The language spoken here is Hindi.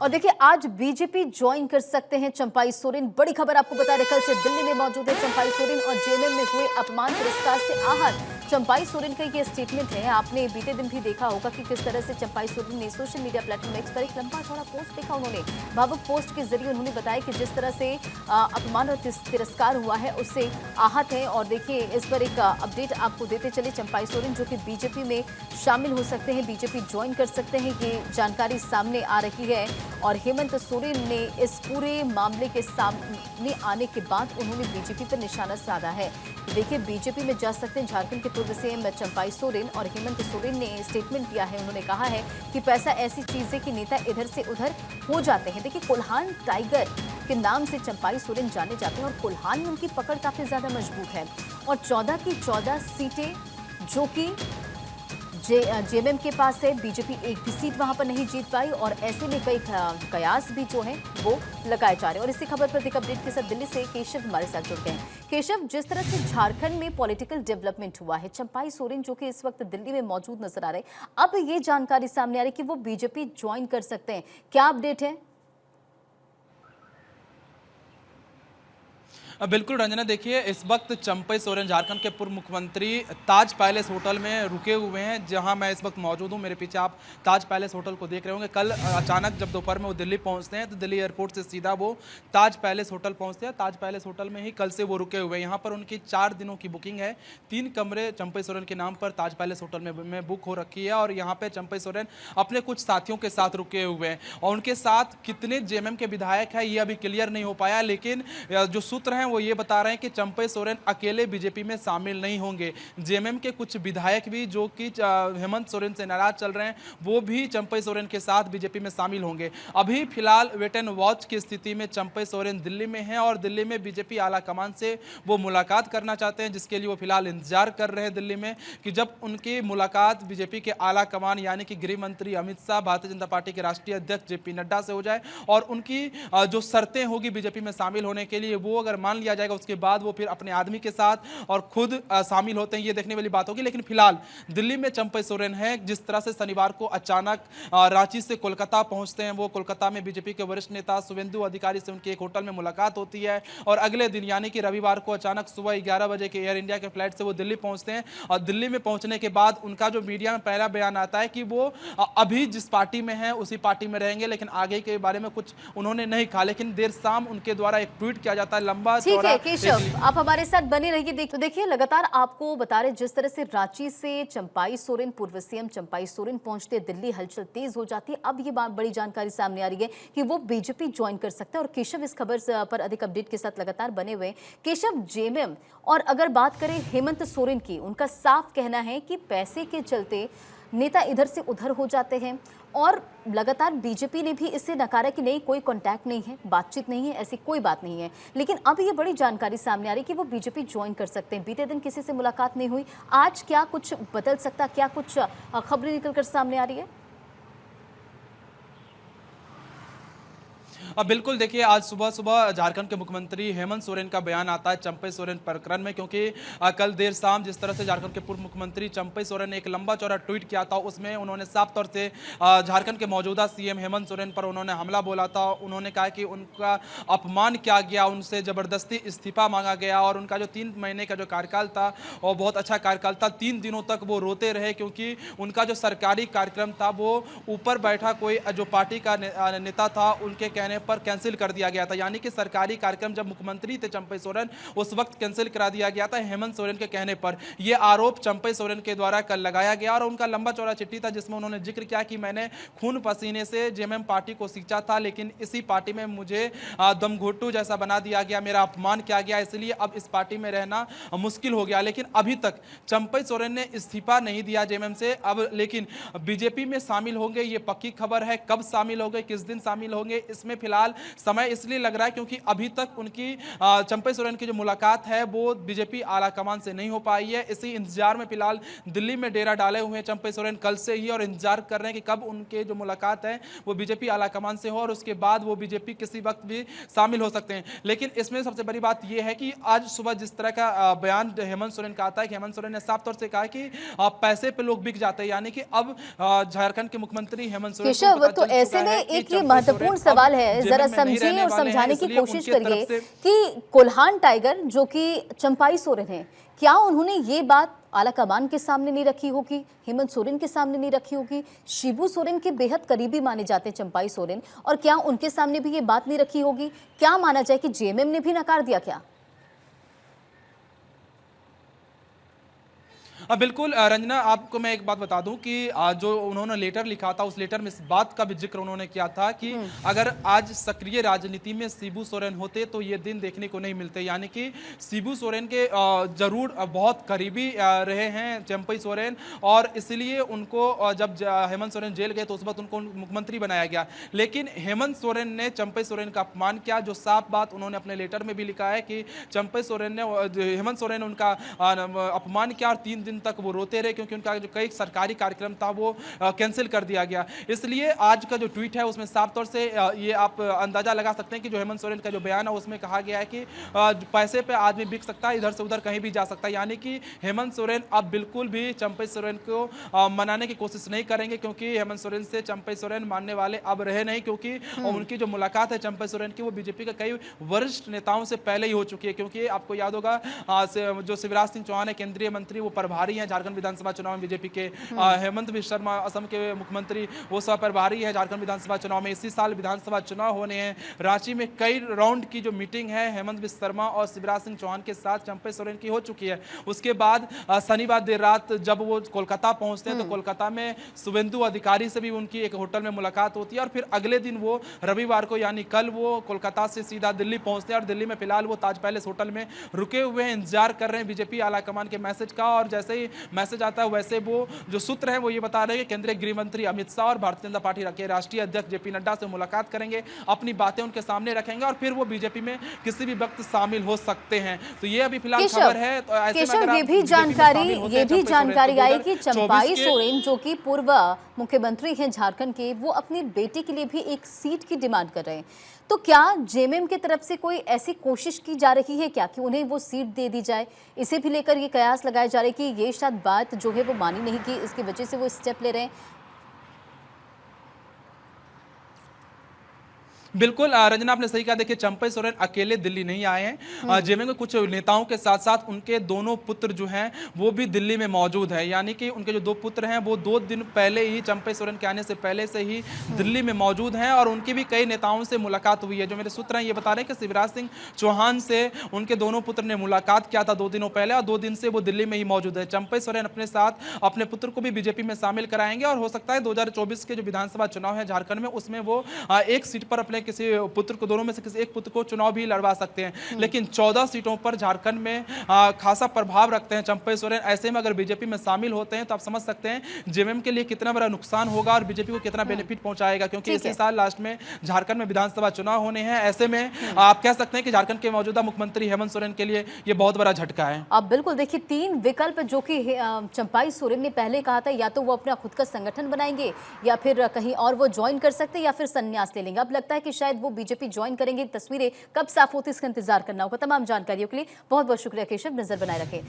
और देखिए आज बीजेपी ज्वाइन कर सकते हैं चंपाई सोरेन। बड़ी खबर आपको बता रहे, कल से दिल्ली में मौजूद है चंपाई सोरेन और जेएमएम में हुए अपमान पुरस्कार से आहत चंपाई सोरेन का ये स्टेटमेंट है। आपने बीते दिन भी देखा होगा कि किस तरह से चंपाई सोरेन ने सोशल मीडिया प्लेटफॉर्म एक्स पर एक लंबा चौड़ा पोस्ट देखा। उन्होंने भावुक पोस्ट के जरिए उन्होंने बताया कि जिस तरह से अपमान और तिरस्कार हुआ है उससे आहत है। और देखिए इस पर एक अपडेट आपको देते चले, चंपाई सोरेन जो कि बीजेपी में शामिल हो सकते हैं, बीजेपी ज्वाइन कर सकते हैं, ये जानकारी सामने आ रही है। और हेमंत सोरेन ने इस पूरे मामले के सामने आने के बाद उन्होंने बीजेपी पर निशाना साधा है। देखिए बीजेपी में जा सकते हैं झारखंड के पूर्व सीएम चंपाई सोरेन और हेमंत सोरेन ने स्टेटमेंट दिया है। उन्होंने कहा है कि पैसा ऐसी चीज है कि नेता इधर से उधर हो जाते हैं। देखिए कोल्हान टाइगर के नाम से चंपाई सोरेन जाने जाते हैं और कोल्हान में उनकी पकड़ काफी ज्यादा मजबूत है और 14 की 14 सीटें जो कि जेएमएम के पास है, बीजेपी एक भी सीट वहां पर नहीं जीत पाई और ऐसे में कई कयास भी जो है वो लगाए जा रहे हैं। और इसी खबर पर एक अपडेट के साथ दिल्ली से केशव हमारे साथ जुड़ गए हैं। केशव, जिस तरह से झारखंड में पॉलिटिकल डेवलपमेंट हुआ है, चंपाई सोरेन जो कि इस वक्त दिल्ली में मौजूद नजर आ रहे हैं, अब ये जानकारी सामने आ रही है कि वो बीजेपी ज्वाइन कर सकते हैं, क्या अपडेट है? बिल्कुल रंजना, देखिए इस वक्त चंपाई सोरेन झारखंड के पूर्व मुख्यमंत्री ताज पैलेस होटल में रुके हुए हैं, जहां मैं इस वक्त मौजूद हूं। मेरे पीछे आप ताज पैलेस होटल को देख रहे होंगे। कल अचानक जब दोपहर में वो दिल्ली पहुंचते हैं तो दिल्ली एयरपोर्ट से सीधा वो ताज पैलेस होटल पहुंचते हैं। ताज पैलेस होटल में ही कल से वो रुके हुए हैं। यहाँ पर उनकी 4 दिनों की बुकिंग है। 3 कमरे चंपाई सोरेन के नाम पर ताज पैलेस होटल में बुक हो रखी है और यहाँ पे चंपाई सोरेन अपने कुछ साथियों के साथ रुके हुए हैं। और उनके साथ कितने जेएमएम के विधायक हैं ये अभी क्लियर नहीं हो पाया, लेकिन जो सूत्र हैं वो ये बता रहे हैं कि चंपाई सोरेन अकेले बीजेपी में शामिल नहीं होंगे। जेएमएम के कुछ विधायक भी जो कि हेमंत सोरेन से नाराज चल रहे हैं वो भी चंपाई सोरेन के साथ बीजेपी में शामिल होंगे। अभी फिलहाल वेट एंड वॉच की स्थिति में चंपाई सोरेन दिल्ली में हैं और दिल्ली में बीजेपी आला कमान से वो मुलाकात करना चाहते हैं, जिसके लिए वो फिलहाल इंतजार कर रहे हैं दिल्ली में कि जब उनकी मुलाकात बीजेपी के आला कमान यानी कि गृह मंत्री अमित शाह, भारतीय जनता पार्टी के राष्ट्रीय अध्यक्ष जेपी नड्डा से हो जाए और उनकी जो शर्तें होगी बीजेपी में शामिल होने के लिए वो अगर मान लिया जाएगा, उसके बाद वो फिर अपने आदमी के साथ और खुद शामिल होते हैं, ये देखने वाली बात होगी। लेकिन फिलहाल दिल्ली में चंपाई सोरेन है। जिस तरह से शनिवार को अचानक रांची से कोलकाता पहुंचते हैं, वो कोलकाता में बीजेपी के वरिष्ठ नेता शुभेंदु अधिकारी से उनकी एक होटल में मुलाकात होती है और अगले दिन यानी कि रविवार को अचानक सुबह 11 बजे के एयर इंडिया के फ्लाइट से वो दिल्ली पहुंचते हैं। और दिल्ली में पहुंचने के बाद उनका जो मीडिया में पहला बयान आता है कि वो अभी जिस पार्टी में है उसी पार्टी में रहेंगे, लेकिन आगे के बारे में कुछ उन्होंने नहीं कहा। लेकिन देर शाम उनके द्वारा एक ट्वीट किया जाता है लंबा चौड़ा। केशव, आप हमारे साथ बने रहिए। तो देखिए लगातार आपको बता रहे जिस तरह से रांची से चंपाई सोरेन, पूर्व सीएम चंपाई सोरेन पहुंचते दिल्ली, हलचल तेज हो जाती है। अब ये बड़ी जानकारी सामने आ रही है कि वो बीजेपी ज्वाइन कर सकते हैं। और केशव इस खबर पर अधिक अपडेट के साथ लगातार बने हुए हैं। केशव, जेएमएम और अगर बात करें हेमंत सोरेन की, उनका साफ कहना है कि पैसे के चलते नेता इधर से उधर हो जाते हैं और लगातार बीजेपी ने भी इससे नकारा कि नहीं, कोई कांटेक्ट नहीं है, बातचीत नहीं है, ऐसी कोई बात नहीं है। लेकिन अब ये बड़ी जानकारी सामने आ रही है कि वो बीजेपी ज्वाइन कर सकते हैं। बीते दिन किसी से मुलाकात नहीं हुई, आज क्या कुछ बदल सकता, क्या कुछ खबरें निकलकर सामने आ रही है? बिल्कुल, देखिए आज सुबह सुबह झारखंड के मुख्यमंत्री हेमंत सोरेन का बयान आता है चंपाई सोरेन प्रकरण में, क्योंकि कल देर शाम जिस तरह से झारखंड के पूर्व मुख्यमंत्री चंपाई सोरेन ने एक लंबा चौड़ा ट्वीट किया था, उसमें उन्होंने साफ तौर से झारखंड के मौजूदा सीएम हेमंत सोरेन पर उन्होंने हमला बोला था। उन्होंने कहा कि उनका अपमान किया गया, उनसे जबरदस्ती इस्तीफा मांगा गया और उनका जो 3 महीने का जो कार्यकाल था और बहुत अच्छा कार्यकाल था, 3 दिनों तक वो रोते रहे क्योंकि उनका जो सरकारी कार्यक्रम था वो ऊपर बैठा कोई जो पार्टी का नेता था उनके कहने पर कैंसिल कर दिया गया था। यानी कि सरकारी कार्यक्रम जब मुख्यमंत्री थे चंपाई सोरेन उस वक्त कैंसिल करा दिया गया था हेमंत सोरेन के कहने पर। यह आरोप चंपाई सोरेन के द्वारा कल लगाया गया और उनका लंबा चौड़ा चिट्ठी था जिसमें उन्होंने जिक्र किया कि मैंने खून पसीने से जेएमएम पार्टी को सींचा था, लेकिन इसी पार्टी में मुझे दमघोटू जैसा बना दिया गया, मेरा अपमान किया गया, इसलिए अब इस पार्टी में रहना मुश्किल हो गया। लेकिन अभी तक चंपाई सोरेन ने इस्तीफा नहीं दिया जेएमएम से। अब लेकिन बीजेपी में शामिल होंगे ये पक्की खबर है। कब शामिल होंगे, किस दिन शामिल होंगे, इसमें फिलहाल समय इसलिए लग रहा है क्योंकि अभी तक उनकी चंपई सोरेन की जो मुलाकात है वो बीजेपी आलाकमान से नहीं हो पाई है। इसी इंतजार में फिलहाल दिल्ली में डेरा डाले हुए हैं चंपई सोरेन कल से ही, और इंतजार कर रहे हैं कि कब उनके जो मुलाकात है वो बीजेपी आलाकमान से हो और उसके बाद वो बीजेपी किसी वक्त भी शामिल हो सकते हैं। लेकिन इसमें सबसे बड़ी बात यह है कि आज सुबह जिस तरह का बयान हेमंत सोरेन का आता है कि हेमंत सोरेन ने साफ तौर से कहा कि पैसे पे लोग बिक जाते हैं, यानी कि अब झारखंड के मुख्यमंत्री हेमंत सोरेन को केशव, पता तो चल ऐसे चुका में है कि एक ये चंपई महत्वपूर्ण सोरेन सवाल अब है, जेल जरा में नहीं समझिए रहने और वाले हैं, समझाने की इसलिए कोशिश उनके करिए तरफ से कि कोल्हान टाइगर जो कि चंपाई सोरेन है, क्या उन्होंने ये बात आलाकमान के सामने नहीं रखी होगी, हेमंत सोरेन के सामने नहीं रखी होगी? शिबू सोरेन के बेहद करीबी माने जाते हैं चंपाई सोरेन, और क्या उनके सामने भी ये बात नहीं रखी होगी? क्या माना जाए कि जेएमएम ने भी नकार दिया क्या? बिल्कुल रंजना, आपको मैं एक बात बता दूं कि जो उन्होंने लेटर लिखा था उस लेटर में इस बात का भी जिक्र उन्होंने किया था कि अगर आज सक्रिय राजनीति में शिबू सोरेन होते तो ये दिन देखने को नहीं मिलते, यानी कि शिबू सोरेन के जरूर बहुत करीबी रहे हैं चंपई सोरेन, और इसलिए उनको जब हेमंत सोरेन जेल गए तो उस वक्त उनको मुख्यमंत्री बनाया गया। लेकिन हेमंत सोरेन ने चंपई सोरेन का अपमान किया, जो साफ बात उन्होंने अपने लेटर में भी लिखा है कि चंपई सोरेन ने हेमंत सोरेन ने उनका अपमान किया और 3 दिन तक वो रोते रहे क्योंकि उनका जो कई सरकारी कार्यक्रम था वो कैंसिल कर दिया गया। इसलिए आज का जो ट्वीट है उसमें साफ तौर से ये आप अंदाजा लगा सकते हैं कि जो हेमंत सोरेन का जो बयान है उसमें कहा गया है कि पैसे पे आदमी बिक सकता है, इधर से उधर कहीं भी जा सकता है, यानी कि हेमंत सोरेन अब बिल्कुल भी चंपई सोरेन को मनाने की कोशिश नहीं करेंगे, क्योंकि हेमंत सोरेन से चंपई सोरेन मानने वाले अब रहे नहीं, क्योंकि उनकी जो मुलाकात है चंपई सोरेन की वो बीजेपी के कई वरिष्ठ नेताओं से पहले ही हो चुकी है। क्योंकि आपको याद होगा जो शिवराज सिंह चौहान है केंद्रीय मंत्री, वो प्रभारी हैं झारखंड विधानसभा चुनाव में बीजेपी के, हेमंत बिस्वा शर्मा असम के मुख्यमंत्री वो सह प्रभारी है झारखंड विधानसभा चुनाव में। इसी साल विधानसभा चुनाव होने हैं, रांची में कई राउंड की जो मीटिंग है हेमंत बिस्वा शर्मा और शिवराज सिंह चौहान के साथ चंपई सोरेन की हो चुकी है। उसके बाद शनिवार देर रात जब वो कोलकाता पहुंचते हैं तो कोलकाता में शुभेंदु अधिकारी से भी उनकी एक होटल में मुलाकात होती है, और फिर अगले दिन वो रविवार को यानी कल वो कोलकाता से सीधा दिल्ली पहुंचते हैं, और दिल्ली में फिलहाल वो ताज पैलेस होटल में रुके हुए हैं, इंतजार कर रहे हैं बीजेपी आलाकमान के मैसेज का। और जैसे ही मैसेज आता है वैसे वो जो सूत्र है वो ये बता रहे हैं कि केंद्रीय गृह मंत्री अमित शाह और भारतीय जनता पार्टी के राष्ट्रीय अध्यक्ष जेपी नड्डा से मुलाकात करेंगे, अपनी बातें उनके सामने रखेंगे और फिर वो बीजेपी में किसी भी वक्त शामिल हो सकते हैं। तो ये अभी फिलहाल खबर है। तो ऐसे में अगर ये भी जानकारी आई कि चंपाई सोरेन जो कि पूर्व मुख्यमंत्री हैं झारखंड के, वो अपनी बेटी के लिए भी एक सीट की डिमांड कर रहे हैं। तो क्या जेएमएम की तरफ से कोई ऐसी कोशिश की जा रही है क्या कि उन्हें वो सीट दे दी जाए? इसे भी लेकर ये कयास लगाए जा रहे हैं कि ये शायद बात जो है वो मानी नहीं गई, इसकी वजह से वो स्टेप ले रहे हैं। बिल्कुल रंजना, आपने सही कहा। देखिए चंपई सोरेन अकेले दिल्ली नहीं आए हैं, जेएमएम के कुछ नेताओं के साथ साथ उनके दोनों पुत्र जो हैं वो भी दिल्ली में मौजूद है, यानी कि उनके जो 2 पुत्र हैं वो 2 दिन पहले ही चंपई सोरेन के आने से पहले से ही दिल्ली में मौजूद हैं, और उनकी भी कई नेताओं से मुलाकात हुई है। जो मेरे सूत्र हैं ये बता रहे हैं कि शिवराज सिंह चौहान से उनके दोनों पुत्र ने मुलाकात किया था 2 दिनों पहले, और 2 दिन से वो दिल्ली में ही मौजूद है। चंपई सोरेन अपने साथ अपने पुत्र को भी बीजेपी में शामिल कराएंगे, और हो सकता है 2024 के जो विधानसभा चुनाव है झारखंड में उसमें वो एक सीट पर अपने किसी पुत्र को, दोनों में से किसी एक पुत्र को चुनाव भी लड़वा सकते हैं। लेकिन 14 सीटों पर झारखंड में खासा प्रभाव रखते हैं चंपई सोरेन। ऐसे में अगर बीजेपी में शामिल होते हैं तो आप समझ सकते हैं जेएमएम के लिए कितना बड़ा नुकसान होगा और बीजेपी को कितना बेनिफिट पहुंचाएगा, क्योंकि इसी साल लास्ट में झारखंड में विधानसभा चुनाव होने हैं। ऐसे में आप कह सकते हैं कि झारखंड के मौजूदा मुख्यमंत्री हेमंत सोरेन के लिए ये बहुत बड़ा झटका है। अब बिल्कुल देखिए 3 विकल्प जो कि चंपाई सोरेन ने पहले कहा था, या तो वो अपना खुद का संगठन बनाएंगे, या फिर कहीं और वो ज्वाइन कर सकते हैं, या फिर संन्यास ले लेंगे। अब लगता है कि शायद वो बीजेपी ज्वाइन करेंगे। तस्वीरें कब साफ होती इसका इंतजार करना होगा। तमाम जानकारियों के लिए बहुत बहुत शुक्रिया केशव, नजर बनाए रखें।